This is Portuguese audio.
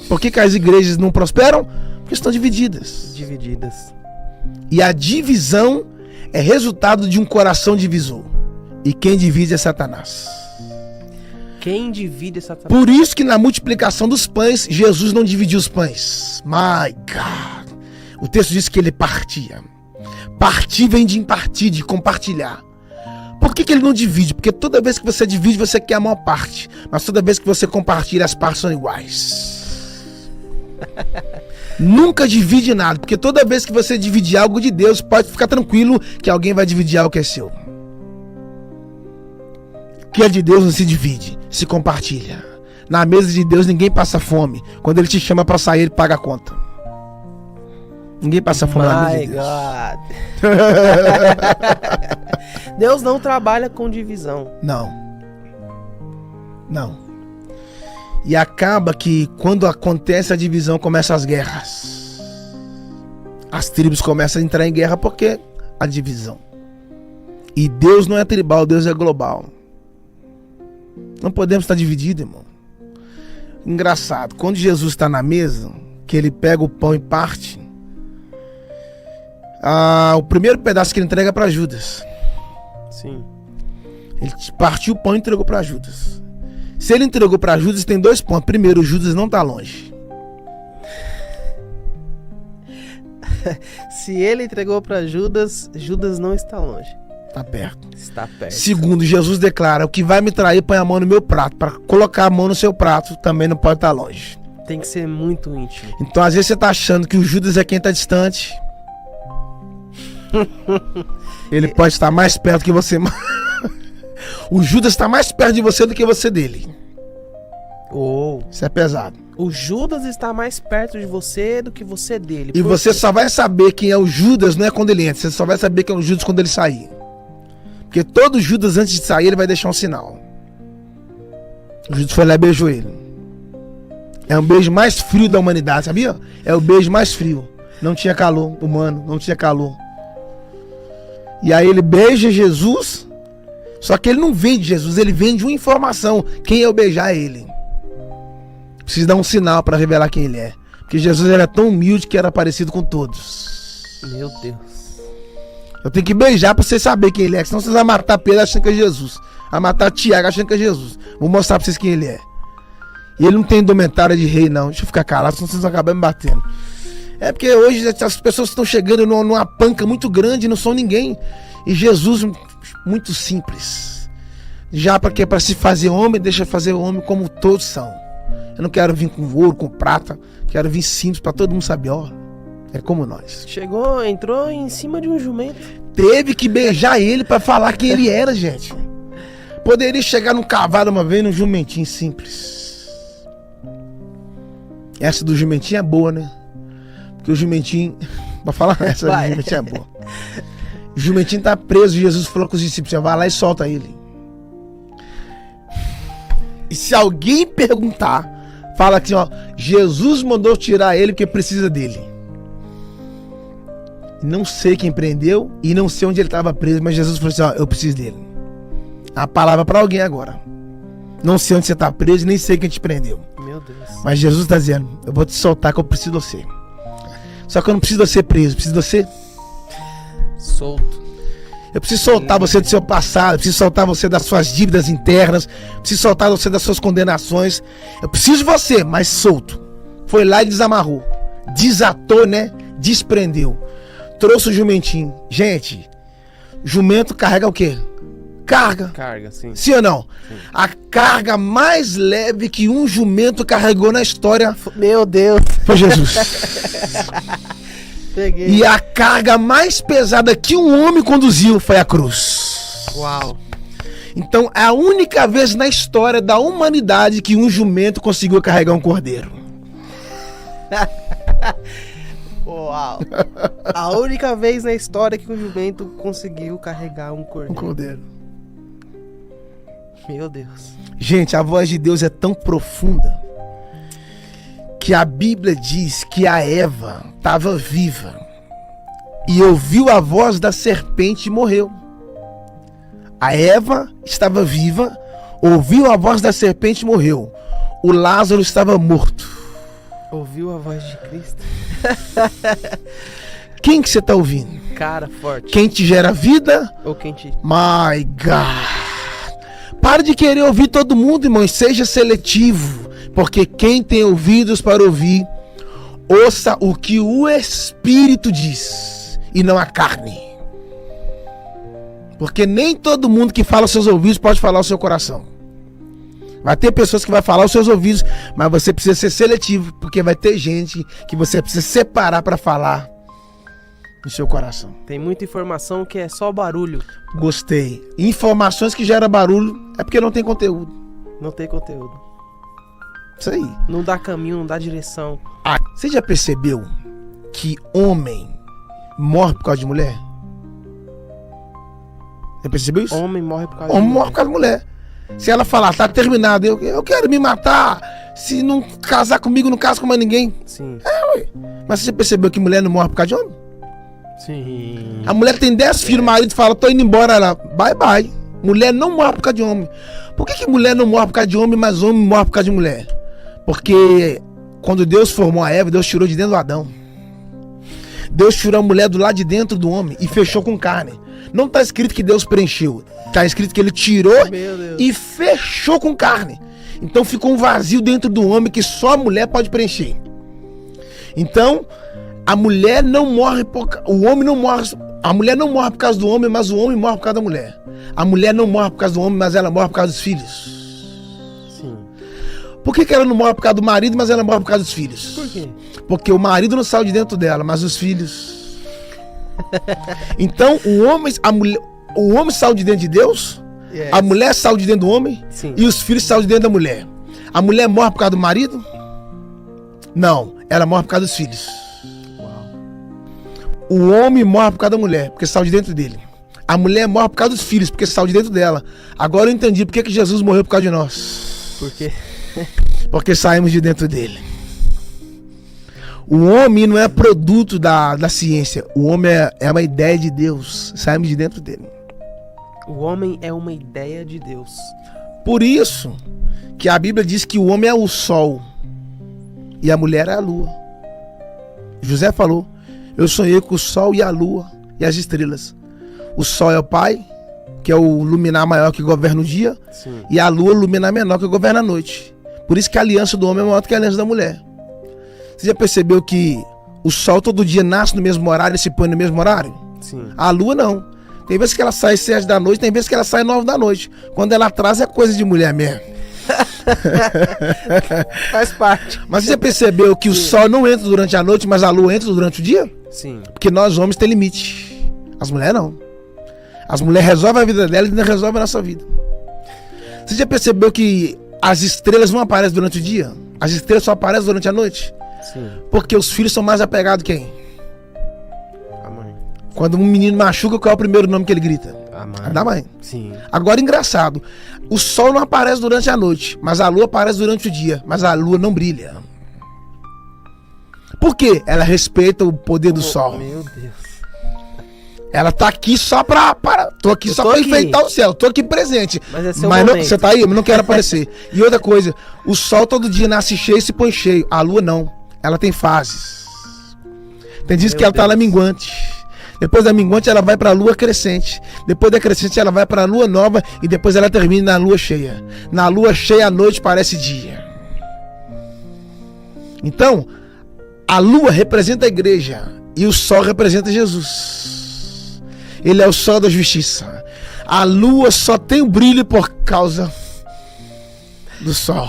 Por que as igrejas não prosperam? Porque estão divididas. E a divisão é resultado de um coração divisor. E quem divide é Satanás. Por isso que na multiplicação dos pães, Jesus não dividiu os pães. My God. O texto diz que ele partia. Partir vem de impartir, de compartilhar. Por que ele não divide? Porque toda vez que você divide, você quer a maior parte. Mas toda vez que você compartilha, as partes são iguais. Nunca divide nada. Porque toda vez que você dividir algo de Deus, pode ficar tranquilo que alguém vai dividir algo que é seu. O que é de Deus não se divide, se compartilha. Na mesa de Deus ninguém passa fome. Quando ele te chama para sair, ele paga a conta. Ninguém passa fome na mesa de Deus. Deus não trabalha com divisão. Não. E acaba que quando acontece a divisão, começam as guerras. As tribos começam a entrar em guerra porque a divisão. E Deus não é tribal, Deus é global. Não podemos estar divididos, irmão. Engraçado, quando Jesus está na mesa, que ele pega o pão e parte, o primeiro pedaço que ele entrega é para Judas. Sim. Ele partiu o pão e entregou para Judas. Se ele entregou para Judas, tem 2 pontos. Primeiro, Judas não está longe. Se ele entregou para Judas, Judas não está longe. Está perto. Está perto. Segundo, Jesus declara: o que vai me trair, põe a mão no meu prato. Para colocar a mão no seu prato, também não pode estar longe. Tem que ser muito íntimo. Então, às vezes você está achando que o Judas é quem está distante. Ele pode estar mais perto que você. O Judas está mais perto de você do que você dele. Isso é pesado. O Judas está mais perto de você do que você dele. E você só vai saber quem é o Judas, não é quando ele entra. Você só vai saber quem é o Judas quando ele sair. Porque todo Judas, antes de sair, ele vai deixar um sinal. O Judas foi lá e beijou ele. É um beijo mais frio da humanidade, sabia? É o beijo mais frio. Não tinha calor humano, não tinha calor. E aí ele beija Jesus. Só que ele não vem de Jesus, ele vem de uma informação. Quem eu beijar é ele. Precisa dar um sinal para revelar quem ele é. Porque Jesus era tão humilde que era parecido com todos. Meu Deus. Eu tenho que beijar para você saber quem ele é. Senão vocês vão matar Pedro achando que é Jesus. Vai matar Tiago achando que é Jesus. Vou mostrar para vocês quem ele é. E ele não tem indumentária de rei, não. Deixa eu ficar calado, senão vocês vão acabar me batendo. É porque hoje as pessoas estão chegando numa panca muito grande, não são ninguém. E Jesus, muito simples. Já para se fazer homem, deixa fazer homem como todos são. Eu não quero vir com ouro, com prata. Quero vir simples para todo mundo saber, ó. É como nós. Chegou, entrou em cima de um jumento. Teve que beijar ele para falar quem ele era, gente. Poderia chegar num cavalo uma vez, num jumentinho simples. Essa do jumentinho é boa, né? Porque o jumentinho... Pra falar essa do jumentinho é boa. O jumentinho tá preso e Jesus falou com os discípulos: vai lá e solta ele. E se alguém perguntar, fala assim, ó: Jesus mandou tirar ele porque precisa dele. Não sei quem prendeu e não sei onde ele estava preso, mas Jesus falou assim: ó, eu preciso dele. A palavra para alguém agora. Não sei onde você está preso, nem sei quem te prendeu. Meu Deus. Mas Jesus está dizendo: eu vou te soltar que eu preciso de você. Só que eu não preciso de você preso, eu preciso de você solto. Eu preciso soltar você do seu passado, eu preciso soltar você das suas dívidas internas, eu preciso soltar você das suas condenações. Eu preciso de você, mas solto. Foi lá e desamarrou. Desatou, né? Desprendeu. Trouxe o jumentinho. Gente, jumento carrega o quê? Carga. Carga, sim. Sim ou não? Sim. A carga mais leve que um jumento carregou na história, meu Deus, foi Jesus. Peguei. E a carga mais pesada que um homem conduziu foi a cruz. Uau. Então é a única vez na história da humanidade que um jumento conseguiu carregar um cordeiro. Uau. A única vez na história que um jumento conseguiu carregar um cordeiro. Um cordeiro. Meu Deus. Gente, a voz de Deus é tão profunda que a Bíblia diz que a Eva estava viva e ouviu a voz da serpente e morreu. A Eva estava viva, ouviu a voz da serpente e morreu. O Lázaro estava morto. Ouviu a voz de Cristo? Quem que você tá ouvindo? Cara forte. Quem te gera vida? Ou quem te... My God. Para de querer ouvir todo mundo, irmão. Seja seletivo. Porque quem tem ouvidos para ouvir, ouça o que o Espírito diz e não a carne. Porque nem todo mundo que fala aos seus ouvidos pode falar ao seu coração. Vai ter pessoas que vai falar aos seus ouvidos, mas você precisa ser seletivo, porque vai ter gente que você precisa separar para falar no seu coração. Tem muita informação que é só barulho. Gostei. Informações que geram barulho é porque não tem conteúdo. Não tem conteúdo. Isso aí. Não dá caminho, não dá direção. Você já percebeu que homem morre por causa de mulher? Já percebeu isso? Homem morre por causa Homem de morre por causa de mulher. Se ela falar, tá terminado, eu quero me matar. Se não casar comigo, não casa com mais ninguém. Sim. Mas você já percebeu que mulher não morre por causa de homem? Sim. A mulher tem 10 filhos, o marido fala, tô indo embora. Ela, bye bye. Mulher não morre por causa de homem. Por que mulher não morre por causa de homem, mas homem morre por causa de mulher? Porque quando Deus formou a Eva, Deus tirou de dentro do Adão. Deus tirou a mulher do lado de dentro do homem e fechou com carne. Não está escrito que Deus preencheu. Está escrito que ele tirou e fechou com carne. Então ficou um vazio dentro do homem que só a mulher pode preencher. Então, a mulher não morre o homem não morre. A mulher não morre por causa do homem, mas o homem morre por causa da mulher. A mulher não morre por causa do homem, mas ela morre por causa dos filhos. Sim. Por que ela não morre por causa do marido, mas ela morre por causa dos filhos? Por quê? Porque o marido não saiu de dentro dela, mas os filhos. Então, o homem saiu de dentro de Deus, Yes. a mulher saiu de dentro do homem, Sim. e os filhos saíram de dentro da mulher. A mulher morre por causa do marido? Não, ela morre por causa dos filhos. Uau. O homem morre por causa da mulher, porque saiu de dentro dele. A mulher morre por causa dos filhos, porque saiu de dentro dela. Agora eu entendi por que Jesus morreu por causa de nós. Por quê? Porque saímos de dentro dele. O homem não é produto da ciência. O homem é uma ideia de Deus. Saímos de dentro dele. O homem é uma ideia de Deus. Por isso que a Bíblia diz que o homem é o sol e a mulher é a lua. José falou, eu sonhei com o sol e a lua e as estrelas. O sol é o pai, que é o luminar maior que governa o dia. Sim. E a lua é o luminar menor que governa a noite. Por isso que a aliança do homem é maior do que a aliança da mulher. Você já percebeu que o sol todo dia nasce no mesmo horário e se põe no mesmo horário? Sim. A lua não. Tem vezes que ela sai às 7 da noite, tem vezes que ela sai às 9 da noite. Quando ela atrasa é coisa de mulher mesmo. Faz parte. Mas você já percebeu que o sol não entra durante a noite, mas a lua entra durante o dia? Sim. Porque nós homens tem limite. As mulheres não. As mulheres resolvem a vida delas e não resolvem a nossa vida. Você já percebeu que as estrelas não aparecem durante o dia? As estrelas só aparecem durante a noite? Sim. Porque os filhos são mais apegados quem? A mãe. Quando um menino machuca, qual é o primeiro nome que ele grita? A mãe. A da mãe. Sim. Agora, engraçado, o sol não aparece durante a noite, mas a lua aparece durante o dia, mas a lua não brilha. Por quê? Ela respeita o poder do sol. Meu Deus. Ela tá aqui só tô aqui só pra enfeitar o céu, tô aqui presente. Mas é seu Mas não, momento. você tá aí? Eu não quero aparecer. E outra coisa, o sol todo dia nasce cheio e se põe cheio. A lua não. Ela tem fases. Tem dias que ela tá lá minguante. Depois da minguante ela vai pra lua crescente. Depois da crescente ela vai pra lua nova e depois ela termina na lua cheia. Na lua cheia a noite parece dia. Então, a lua representa a igreja e o sol representa Jesus. Ele é o sol da justiça. A lua só tem o brilho por causa do sol.